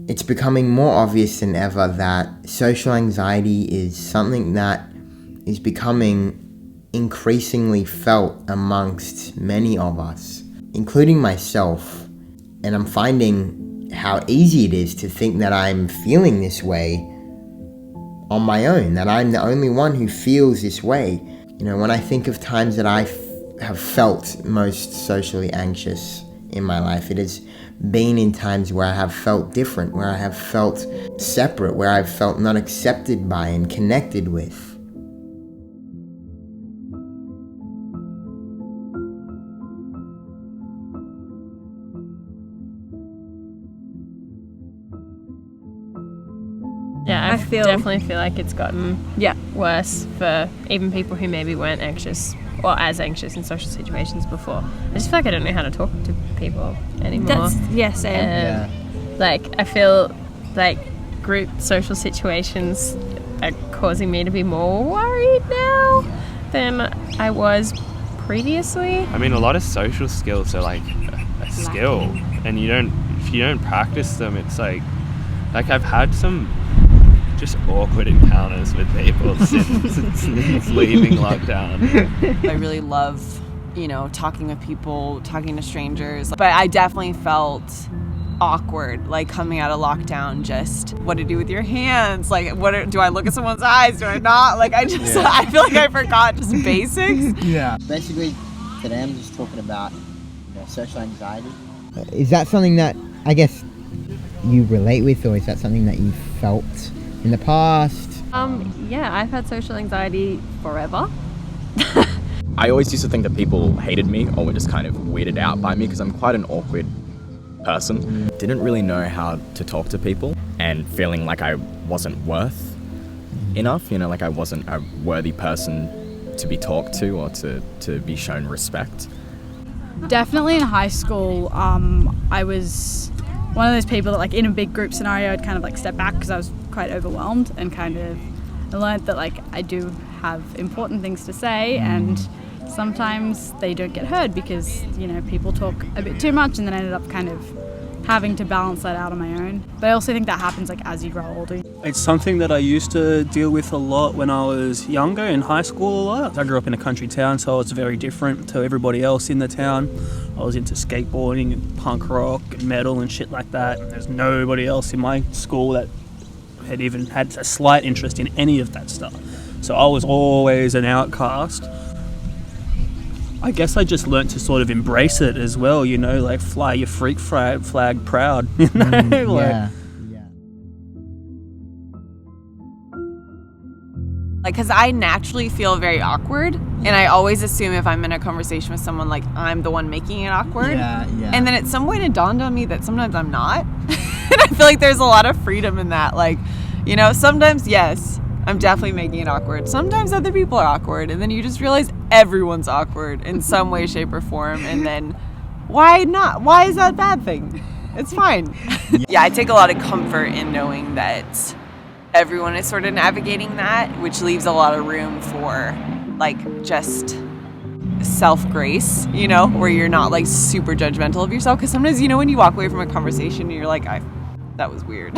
it's becoming more obvious than ever that social anxiety is something that is becoming increasingly felt amongst many of us, including myself. And I'm finding how easy it is to think that I'm feeling this way on my own, that I'm the only one who feels this way. You know, when I think of times that I have felt most socially anxious in my life, it has been in times where I have felt different, where I have felt separate, where I've felt not accepted by and connected with. Yeah, I definitely feel like it's gotten worse for even people who maybe weren't anxious or as anxious in social situations before. I just feel like I don't know how to talk to people anymore. Same. Like, I feel like group social situations are causing me to be more worried now than I was previously. I mean, a lot of social skills are like a skill, and if you don't practice them, it's like I've had some just awkward encounters with people since leaving lockdown. I really love, talking with people, talking to strangers. But I definitely felt awkward, like coming out of lockdown, just what to do with your hands. Like, do I look at someone's eyes? Do I not? Like, I feel like I forgot just basics. Yeah. Basically, today I'm just talking about social anxiety. Is that something that, I guess, you relate with, or is that something that you felt in the past? Yeah, I've had social anxiety forever. I always used to think that people hated me or were just kind of weirded out by me because I'm quite an awkward person. Didn't really know how to talk to people, and feeling like I wasn't worth enough, like I wasn't a worthy person to be talked to or to be shown respect. Definitely in high school, I was one of those people that, like, in a big group scenario, I'd kind of like step back because I was quite overwhelmed, and kind of I learned that, like, I do have important things to say, and sometimes they don't get heard because, people talk a bit too much, and then I ended up kind of having to balance that out on my own. But I also think that happens, like, as you grow older. It's something that I used to deal with a lot when I was younger, in high school a lot. I grew up in a country town, so I was very different to everybody else in the town. I was into skateboarding and punk rock and metal and shit like that. And there's nobody else in my school that had even had a slight interest in any of that stuff. So I was always an outcast. I guess I just learnt to sort of embrace it as well, like fly your freak flag proud, Because I naturally feel very awkward, and I always assume if I'm in a conversation with someone, like, I'm the one making it awkward. And then at some point it dawned on me that sometimes I'm not. And I feel like there's a lot of freedom in that. Like, sometimes, yes, I'm definitely making it awkward. Sometimes other people are awkward, and then you just realize everyone's awkward in some way, shape, or form. And then why not? Why is that a bad thing? It's fine. Yeah, I take a lot of comfort in knowing that everyone is sort of navigating that, which leaves a lot of room for, like, just self-grace, where you're not, like, super judgmental of yourself. Because sometimes, when you walk away from a conversation, you're like, that was weird.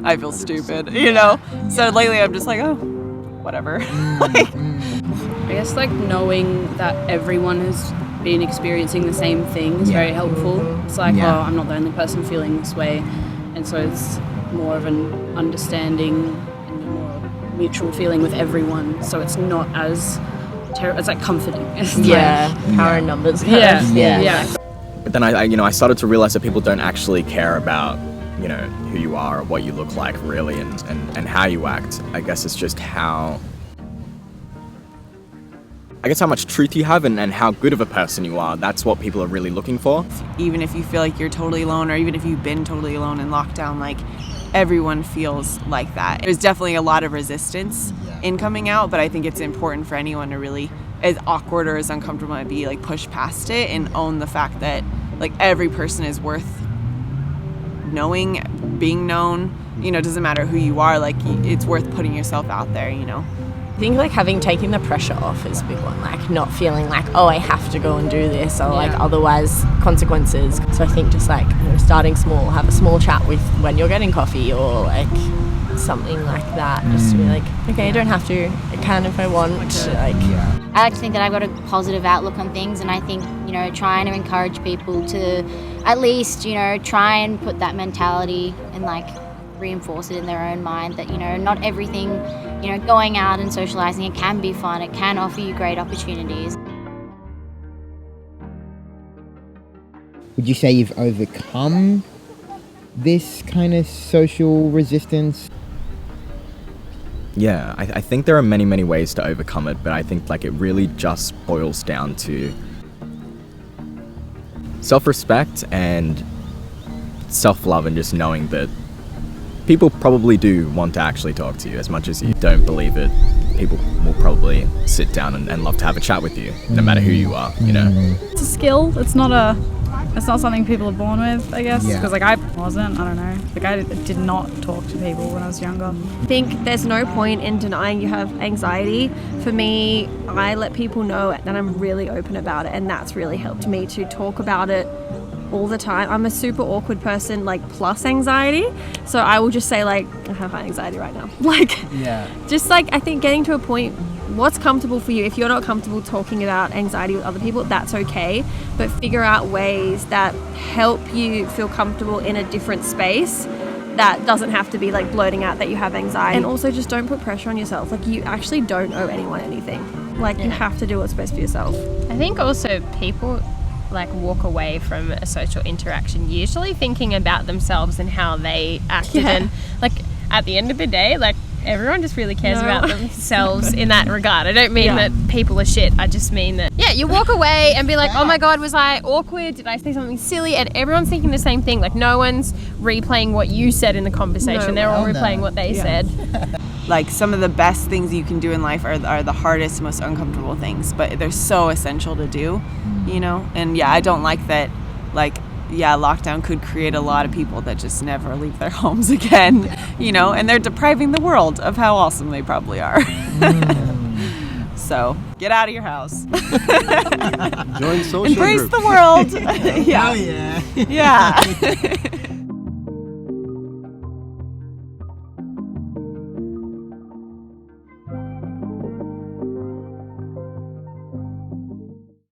I feel stupid, So lately I'm just like, oh, whatever. I guess, like, knowing that everyone has been experiencing the same thing is very helpful. It's like, oh, I'm not the only person feeling this way. And so it's more of an understanding and a more mutual feeling with everyone. So it's not as terrible. It's like comforting. It's Power in numbers. Yeah. But then I started to realize that people don't actually care about, who you are or what you look like really, and how you act. I guess it's just how much truth you have and how good of a person you are. That's what people are really looking for. Even if you feel like you're totally alone, or even if you've been totally alone in lockdown, like, everyone feels like that. There's definitely a lot of resistance in coming out, but I think it's important for anyone to really, as awkward or as uncomfortable it might be, like, push past it and own the fact that, like, every person is worth knowing, being known. It doesn't matter who you are, like, it's worth putting yourself out there, I think like taking the pressure off is a big one, like not feeling like, oh, I have to go and do this, or like otherwise consequences. So I think just like, you know, starting small, have a small chat with when you're getting coffee or like something like that, just to be like, okay, I don't have to, I can if I want. I like to think that I've got a positive outlook on things, and I think, you know, trying to encourage people to at least, you know, try and put that mentality and like reinforce it in their own mind that, you know, not everything, you know, going out and socializing, it can be fun, it can offer you great opportunities. Would you say you've overcome this kind of social resistance? Yeah, I think there are many, many ways to overcome it, but I think like it really just boils down to self-respect and self-love, and just knowing that people probably do want to actually talk to you. As much as you don't believe it, people will probably sit down and love to have a chat with you, no matter who you are, you know? It's a skill. It's not something people are born with, I guess. Because like I wasn't, I don't know. Like I did not talk to people when I was younger. I think there's no point in denying you have anxiety. For me, I let people know that I'm really open about it, and that's really helped me to talk about it all the time. I'm a super awkward person, like plus anxiety, so I will just say like, I have high anxiety right now. Like, just like, I think getting to a point, what's comfortable for you. If you're not comfortable talking about anxiety with other people, that's okay, but figure out ways that help you feel comfortable in a different space that doesn't have to be like blurting out that you have anxiety. And also just don't put pressure on yourself. Like, you actually don't owe anyone anything. Like, you have to do what's best for yourself. I think also people like walk away from a social interaction usually thinking about themselves and how they acted, and like at the end of the day, like everyone just really cares about themselves in that regard. I don't mean that people are shit, I just mean that you walk away and be like, oh my god, was I awkward, did I say something silly, and everyone's thinking the same thing. Like, no one's replaying what you said in the conversation, they're all replaying what they said. Like, some of the best things you can do in life are the hardest, most uncomfortable things, but they're so essential to do, you know? And I don't like that, like, lockdown could create a lot of people that just never leave their homes again, you know, and they're depriving the world of how awesome they probably are. So, get out of your house. Join social Embrace groups. the world. Oh, yeah. Yeah.